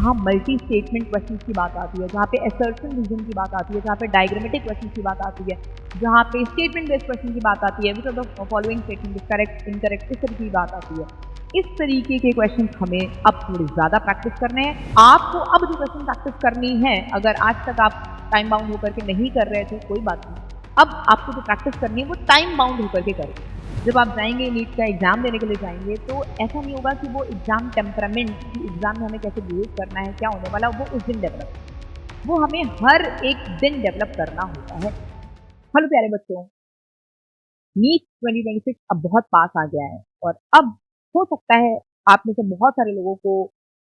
जहाँ multi statement questions की बात आती है, जहाँ पे असर्शन रीजन की बात आती है, जहाँ पे डायग्रामेटिक क्वेश्चंस की बात आती है, जहाँ पे स्टेटमेंट बेस्ड क्वेश्चन की बात आती है, which of the following statement is correct, incorrect, इस तरह की बात आती है। इस तरीके के क्वेश्चन हमें अब थोड़ी ज़्यादा प्रैक्टिस करने हैं। आपको अब जो क्वेश्चन प्रैक्टिस करनी है, अगर आज तक आप टाइम बाउंड होकर के नहीं कर रहे थे, कोई बात नहीं, अब आपको जो प्रैक्टिस करनी है वो टाइम बाउंड होकर के करें। जब आप जाएंगे नीट का एग्जाम देने के लिए जाएंगे, तो ऐसा नहीं होगा कि वो एग्जाम टेम्परामेंट कि एग्जाम में हमें कैसे बिहेव करना है, क्या होने वाला, वो उस दिन डेवलप, वो हमें हर एक दिन डेवलप करना होता है। हेलो प्यारे बच्चों, नीट 2026 अब बहुत पास आ गया है और अब हो सकता है आप में से बहुत सारे लोगों को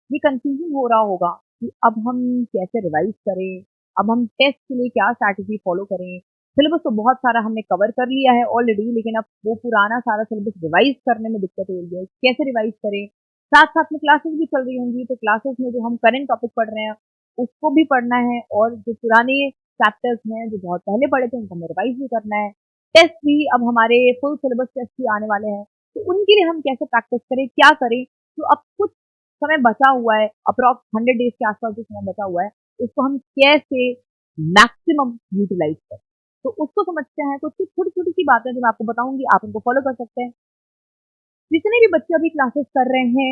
ये कंफ्यूजन हो रहा होगा कि अब हम कैसे रिवाइज करें, अब हम टेस्ट के लिए क्या स्ट्रैटेजी फॉलो करें। सिलेबस तो बहुत सारा हमने कवर कर लिया है ऑलरेडी, लेकिन अब वो पुराना सारा सिलेबस रिवाइज करने में दिक्कत हो रही है, कैसे रिवाइज करें। साथ साथ में क्लासेस भी चल रही होंगी, तो क्लासेस में जो हम करंट टॉपिक पढ़ रहे हैं उसको भी पढ़ना है, और जो पुराने चैप्टर्स हैं जो बहुत पहले पढ़े थे उनको हमें रिवाइज भी करना है। टेस्ट भी अब हमारे फुल सिलेबस टेस्ट भी आने वाले हैं, तो उनके लिए हम कैसे प्रैक्टिस करें, क्या करें। तो अब कुछ समय बचा हुआ है, अप्रॉक्स 100 डेज के आसपास जो समय बचा हुआ है, उसको हम कैसे मैक्सिमम यूटिलाइज करें, तो उसको समझते हैं। तो कुछ छोटी छोटी सी बातें जो मैं आपको बताऊंगी, आप उनको फॉलो कर सकते हैं। जितने भी बच्चे अभी क्लासेस कर रहे हैं,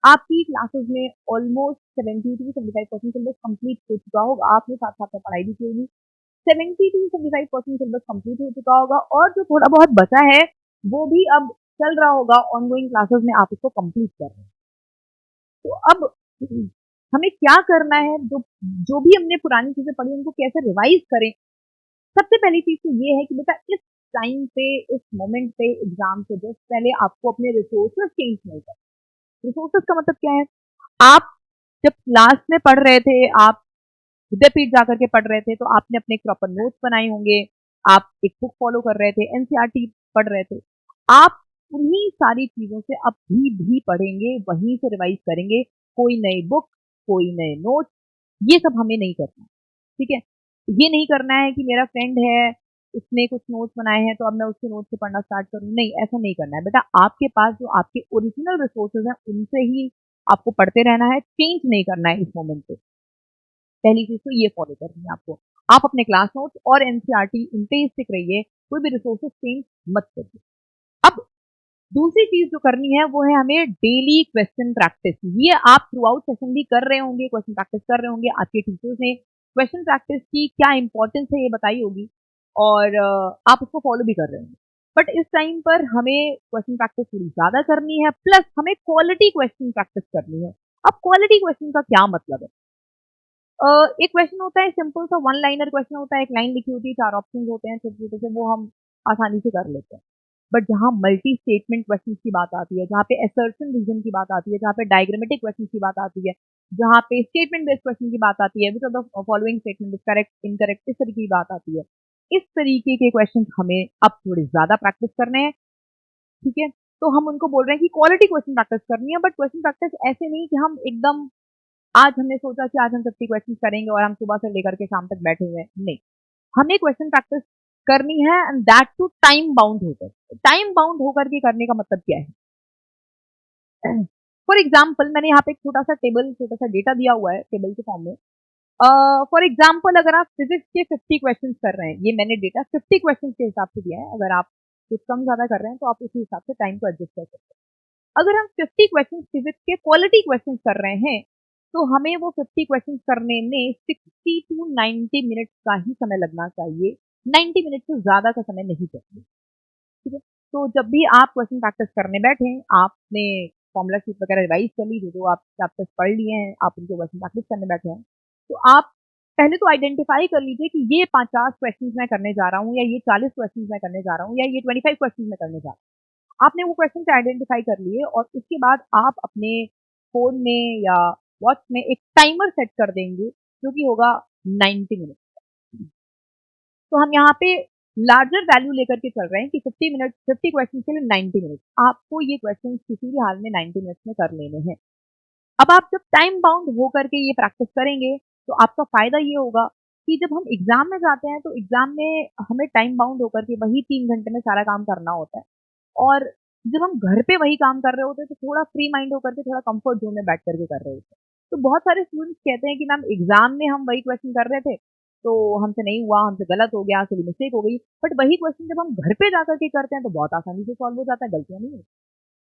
आपकी क्लासेस में ऑलमोस्ट 70 to 75% सिलेबस कंप्लीट हो चुका होगा। आपने साथ साथ में पढ़ाई भी की होगी, 70 to 75% सिलेबस कंप्लीट हो चुका होगा, और जो थोड़ा बहुत बचा है वो भी अब चल रहा होगा, ऑनगोइंग क्लासेस में आप उसको कंप्लीट कर रहे हैं। तो अब हमें क्या करना है, जो जो भी हमने पुरानी चीजें पढ़ी उनको कैसे रिवाइज करें। सबसे पहली चीज तो ये है कि बेटा इस टाइम पे, इस मोमेंट पे, एग्जाम से जस्ट पहले आपको अपने रिसोर्सेज चेंज नहीं करना। रिसोर्सेज का मतलब क्या है, आप जब क्लास में पढ़ रहे थे, आप विद्यापीठ जाकर के पढ़ रहे थे, तो आपने अपने प्रॉपर नोट्स बनाए होंगे, आप एक बुक फॉलो कर रहे थे, एनसीईआरटी पढ़ रहे थे। आप उन्हीं सारी चीजों से अब भी पढ़ेंगे, वहीं से रिवाइज करेंगे। कोई नई बुक, कोई नए नोट्स, ये सब हमें नहीं करना, ठीक है। ये नहीं करना है कि मेरा फ्रेंड है, उसने कुछ नोट्स बनाए हैं तो अब मैं उसके नोट्स से पढ़ना स्टार्ट करूँ, नहीं, ऐसा नहीं करना है बेटा। आपके पास जो आपके ओरिजिनल रिसोर्सेज हैं उनसे ही आपको पढ़ते रहना है, चेंज नहीं करना है इस मोमेंट पे। पहली चीज तो ये फॉलो करनी है आपको। आप अपने क्लास नोट्स और एनसीईआरटी इन पे स्टिक रहिए, कोई भी रिसोर्सेज चेंज मत करिए। अब दूसरी चीज जो करनी है वो है हमें डेली क्वेश्चन प्रैक्टिस। ये आप थ्रू आउट सेशन भी कर रहे होंगे, क्वेश्चन प्रैक्टिस कर रहे होंगे, आपके टीचर्स ने क्वेश्चन प्रैक्टिस की क्या इंपॉर्टेंस है ये बताई होगी, और आप उसको फॉलो भी कर रहे होंगे। बट इस टाइम पर हमें क्वेश्चन प्रैक्टिस थोड़ी ज्यादा करनी है, प्लस हमें क्वालिटी क्वेश्चन प्रैक्टिस करनी है। अब क्वालिटी क्वेश्चन का क्या मतलब है, एक क्वेश्चन होता है सिंपल सा वन लाइनर क्वेश्चन होता है, एक लाइन लिखी होती है, 4 ऑप्शन होते हैं छोटे छोटे से, वो हम आसानी से कर लेते हैं। बट जहाँ मल्टी स्टेटमेंट क्वेश्चन की बात आती है, जहाँ पे असर्शन रीजन की बात आती है, जहाँ पे डायग्रामेटिक क्वेश्चन की बात आती है, जहाँ पे स्टेटमेंट बेस्ड क्वेश्चन की बात आती है, which of the following statement is correct, incorrect, इस तरीके की बात आती है। इस तरीके के क्वेश्चन हमें अब थोड़े ज्यादा प्रैक्टिस करने हैं, ठीक है। तो हम उनको बोल रहे हैं कि क्वालिटी क्वेश्चन प्रैक्टिस करनी है, बट क्वेश्चन प्रैक्टिस ऐसे नहीं कि हम एकदम आज हमने सोचा कि आज हम 50 क्वेश्चन करेंगे और हम सुबह से लेकर के शाम तक बैठे हुए हैं, नहीं। हमें क्वेश्चन प्रैक्टिस करनी है, and that too time bound होकर। टाइम बाउंड होकर के करने का मतलब क्या है, फॉर एग्जाम्पल मैंने यहाँ पे एक छोटा सा टेबल, छोटा सा डेटा दिया हुआ है टेबल के फॉर्म में। फॉर एग्जाम्पल अगर आप फिजिक्स के 50 क्वेश्चन कर रहे हैं, ये मैंने डेटा 50 क्वेश्चन के हिसाब से दिया है, अगर आप कुछ कम ज्यादा कर रहे हैं तो आप उसी हिसाब से टाइम को एडजस्ट कर सकते हैं। अगर हम 50 क्वेश्चन फिजिक्स के क्वालिटी क्वेश्चन कर रहे हैं, तो हमें वो 50 क्वेश्चन करने में 60 to 90 मिनट का ही समय लगना चाहिए, 90 मिनट से ज्यादा का समय नहीं चाहिए, ठीक है। तो जब भी आप क्वेश्चन प्रैक्टिस करने बैठे, आपने फॉर्मूला शीट वगैरह रिवाइज कर ली, जो आप चैप्टर्स पढ़ लिए हैं, आप उनको क्वेश्चन प्रैक्टिस करने बैठे हैं, तो आप पहले तो आइडेंटिफाई कर लीजिए कि ये 50 क्वेश्चन मैं करने जा रहा हूँ, या ये 40 क्वेश्चन मैं करने जा रहा हूँ, या ये 25 क्वेश्चन मैं करने जा रहा हूँ। आपने वो क्वेश्चन आइडेंटिफाई कर लिए, और उसके बाद आप अपने फोन में या वॉच में एक टाइमर सेट कर देंगे, जो कि होगा 90 मिनट। तो हम यहाँ पे लार्जर वैल्यू लेकर के चल रहे हैं कि 50 मिनट, 50 क्वेश्चन के लिए 90 मिनट, आपको ये क्वेश्चन किसी भी हाल में 90 मिनट्स में कर लेने हैं। अब आप जब टाइम बाउंड हो करके ये प्रैक्टिस करेंगे, तो आपका फायदा ये होगा कि जब हम एग्जाम में जाते हैं, तो एग्जाम में हमें टाइम बाउंड होकर के वही 3 घंटे में सारा काम करना होता है, और जब हम घर पे वही काम कर रहे होते हैं, तो थोड़ा फ्री माइंड होकर के, थोड़ा कंफर्ट जोन में बैठ करके कर रहे होते हैं। तो बहुत सारे स्टूडेंट्स कहते हैं कि मैम एग्जाम में हम वही क्वेश्चन कर रहे थे, तो हमसे नहीं हुआ, हमसे गलत हो गया, सिली मिस्टेक हो गई, बट वही क्वेश्चन जब हम घर पे जाकर के करते हैं तो बहुत आसानी से सॉल्व हो जाता है, गलतियां नहीं होती।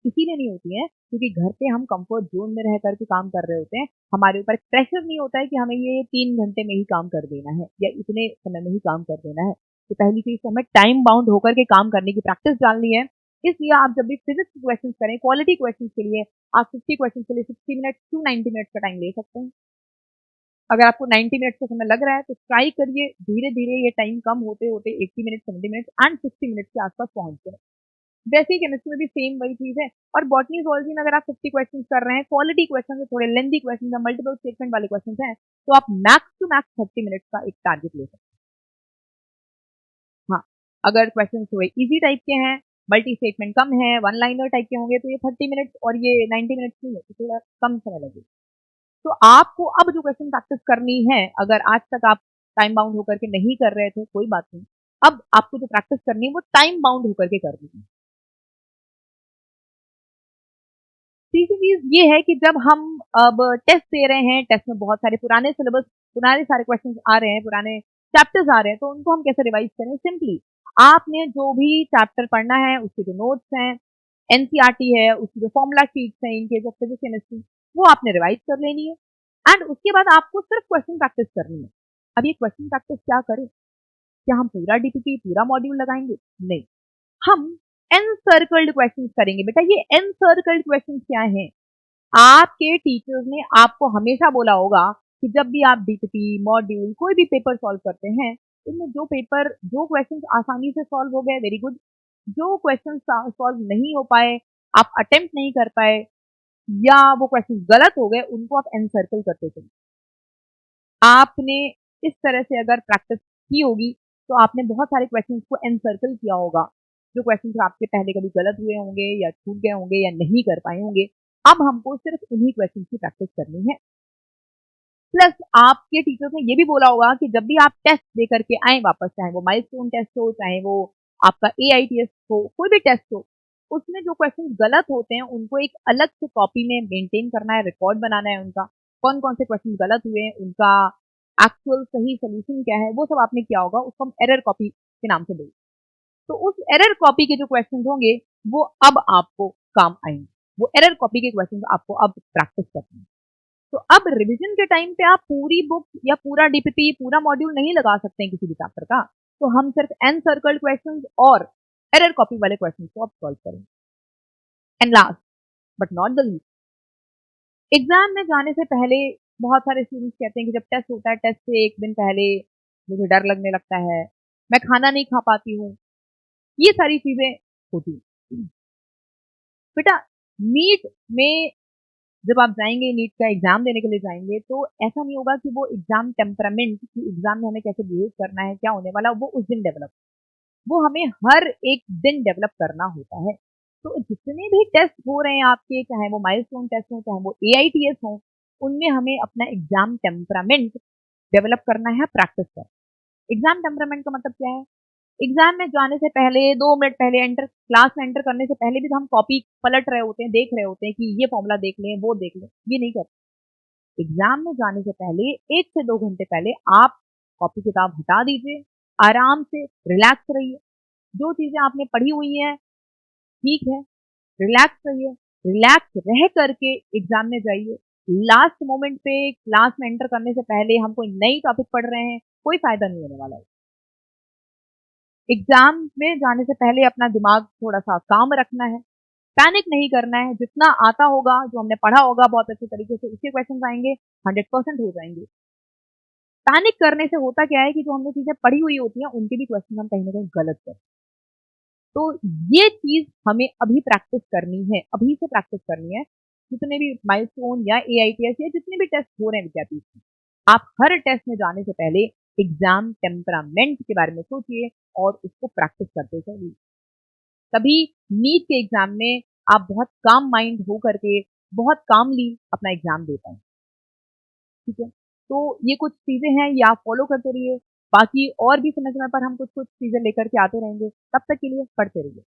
इसीलिए नहीं होती हैं क्योंकि घर पे हम कंफर्ट जोन में रह करके काम कर रहे होते हैं, हमारे ऊपर प्रेशर नहीं होता है कि हमें ये 3 घंटे में ही काम कर देना है या इतने समय में ही काम कर देना है। तो पहली चीज तो हमें टाइम बाउंड होकर के काम करने की प्रैक्टिस डालनी है। इसलिए आप जब भी फिजिक्स के क्वेश्चन करें, क्वालिटी क्वेश्चन के लिए आप 50 क्वेश्चन के लिए 60 मिनट टू 90 मिनट का टाइम ले सकते हैं। अगर आपको 90 मिनट का समय लग रहा है तो ट्राई करिए धीरे धीरे ये टाइम कम होते होते 80 मिनट, 70 मिनट एंड 60 मिनट के आसपास पहुंच जाए। वैसे ही केमिस्ट्री में भी सेम वही चीज है। और बॉटनी जोलॉजी में अगर आप 50 क्वेश्चन कर रहे हैं, क्वालिटी क्वेश्चन थोड़े लेंथी क्वेश्चन या मल्टीपल स्टेटमेंट वाले क्वेश्चन हैं, तो आप मैक्स टू मैक्स 30 मिनट का एक टारगेट ले सकते हैं। हाँ, अगर क्वेश्चन थोड़े इजी टाइप के हैं, मल्टी स्टेटमेंट कम है, वन लाइनर टाइप के होंगे, तो ये 30 मिनट और ये 90 मिनट नहीं है, तो थोड़ा कम समय लगेगा। तो आपको अब जो क्वेश्चन प्रैक्टिस करनी है, अगर आज तक आप टाइम बाउंड होकर के नहीं कर रहे थे, कोई बात नहीं, अब आपको जो प्रैक्टिस करनी है वो टाइम बाउंड होकर के करनी है। तीसरी चीज ये है कि जब हम अब टेस्ट दे रहे हैं, टेस्ट में बहुत सारे पुराने सिलेबस, पुराने सारे क्वेश्चन आ रहे हैं, पुराने चैप्टर्स आ रहे हैं, तो उनको हम कैसे रिवाइज करें? सिंपली आपने जो भी चैप्टर पढ़ना है उसके जो नोट्स हैं, एनसीईआरटी है, उसकी जो फॉर्मूला शीट्स हैं in case of physics chemistry, वो आपने रिवाइज कर लेनी है। एंड उसके बाद आपको सिर्फ क्वेश्चन प्रैक्टिस करनी है। अब ये क्वेश्चन प्रैक्टिस क्या करें? क्या हम पूरा डीपीपी पूरा मॉड्यूल लगाएंगे? नहीं, हम एनसर्कल्ड क्वेश्चंस करेंगे। बेटा ये एनसर्कल्ड क्वेश्चंस क्या हैं? आपके टीचर्स ने आपको हमेशा बोला होगा कि जब भी आप डीपीपी मॉड्यूल कोई भी पेपर सॉल्व करते हैं, इनमें जो क्वेश्चंस आसानी से सॉल्व हो गए वेरी गुड, जो क्वेश्चंस सॉल्व नहीं हो पाए, आप अटेम्प्ट नहीं कर पाए या वो क्वेश्चंस गलत हो गए, उनको आप एनसर्कल करते चलिए। आपने इस तरह से अगर प्रैक्टिस की होगी तो आपने बहुत सारे क्वेश्चंस को एनसर्कल किया होगा। जो क्वेश्चंस आपके पहले कभी गलत हुए होंगे या छूट गए होंगे या नहीं कर पाए होंगे, अब हमको सिर्फ उन्हीं क्वेश्चंस की प्रैक्टिस करनी है। प्लस आपके टीचर्स ने ये भी बोला होगा कि जब भी आप टेस्ट दे करके आए वापस, चाहे वो माइलस्टोन टेस्ट हो, चाहे वो आपका एआईटीएस हो, कोई भी टेस्ट हो, उसमें जो क्वेश्चन गलत होते हैं उनको एक अलग से कॉपी में मेंटेन करना है, रिकॉर्ड बनाना है उनका, कौन कौन से क्वेश्चन गलत हुए हैं, उनका एक्चुअल सही सोल्यूशन क्या है, वो सब आपने किया होगा, उसको हम एरर कॉपी के नाम से बोलते हैं। तो उस एरर कॉपी के जो क्वेश्चन होंगे वो अब आपको काम आएंगे। वो एरर कॉपी के क्वेश्चन आपको अब प्रैक्टिस करनी है। तो अब रिवीजन के टाइम पे आप पूरी बुक या पूरा डीपीपी पूरा मॉड्यूल नहीं लगा सकते हैं किसी भी चैप्टर का, तो हम सिर्फ एन सर्कल्ड क्वेश्चंस और एरर कॉपी वाले क्वेश्चंस को अब सॉल्व करेंगे। And last but not the least, exam में जाने से पहले बहुत सारे स्टूडेंट्स कहते हैं कि जब टेस्ट होता है, टेस्ट से एक दिन पहले मुझे डर लगने लगता है, मैं खाना नहीं खा पाती हूँ, ये सारी चीजें होती हैं। बेटा नीट में जब आप जाएंगे, नीट का एग्जाम देने के लिए जाएंगे, तो ऐसा नहीं होगा कि वो एग्जाम टेम्परामेंट कि एग्जाम में हमें कैसे बिहेव करना है, क्या होने वाला, वो उस दिन डेवलप, वो हमें हर एक दिन डेवलप करना होता है। तो जितने भी टेस्ट हो रहे हैं आपके, चाहे वो माइलस्टोन टेस्ट हो, चाहे वो एआईटीएस हो, उनमें हमें अपना एग्जाम टेम्परामेंट डेवलप करना है, प्रैक्टिस करना। एग्जाम टेम्परामेंट का मतलब क्या है? एग्जाम में जाने से पहले 2 मिनट पहले क्लास में एंटर करने से पहले भी तो हम कॉपी पलट रहे होते हैं, देख रहे होते हैं कि ये फॉर्मूला देख लें, वो देख लें, ये नहीं करते। एग्जाम में जाने से पहले 1 से 2 घंटे पहले आप कॉपी किताब हटा दीजिए, आराम से रिलैक्स रहिए। जो चीजें आपने पढ़ी हुई हैं ठीक है, रिलैक्स रहिए, रिलैक्स रह करके एग्जाम में जाइए। लास्ट मोमेंट पे क्लास में एंटर करने से पहले हम कोई नई टॉपिक पढ़ रहे हैं, कोई फायदा नहीं होने वाला है। एग्जाम में जाने से पहले अपना दिमाग थोड़ा सा काम रखना है, पैनिक नहीं करना है। जितना आता होगा, जो हमने पढ़ा होगा बहुत अच्छे तरीके से, उसके क्वेश्चन आएंगे, 100% हो जाएंगे। पैनिक करने से होता क्या है कि जो हमने चीजें पढ़ी हुई होती हैं उनके भी क्वेश्चन हम कहीं ना कहीं गलत करते हैं। तो ये चीज हमें अभी प्रैक्टिस करनी है, अभी से प्रैक्टिस करनी है। जितने भी माइलस्टोन या एआईटीएस या जितने भी टेस्ट हो रहे हैं विद्यार्थी, आप हर टेस्ट में जाने से पहले एग्जाम टेम्परामेंट के बारे में सोचिए और उसको प्रैक्टिस करते चलिए। तभी नीट के एग्जाम में आप बहुत काम माइंड हो करके बहुत कामली अपना एग्जाम दे पाए। ठीक है, तो ये कुछ चीजें हैं, ये आप फॉलो करते रहिए। बाकी और भी समय समय पर हम कुछ कुछ चीजें लेकर के आते रहेंगे। तब तक के लिए पढ़ते रहिए।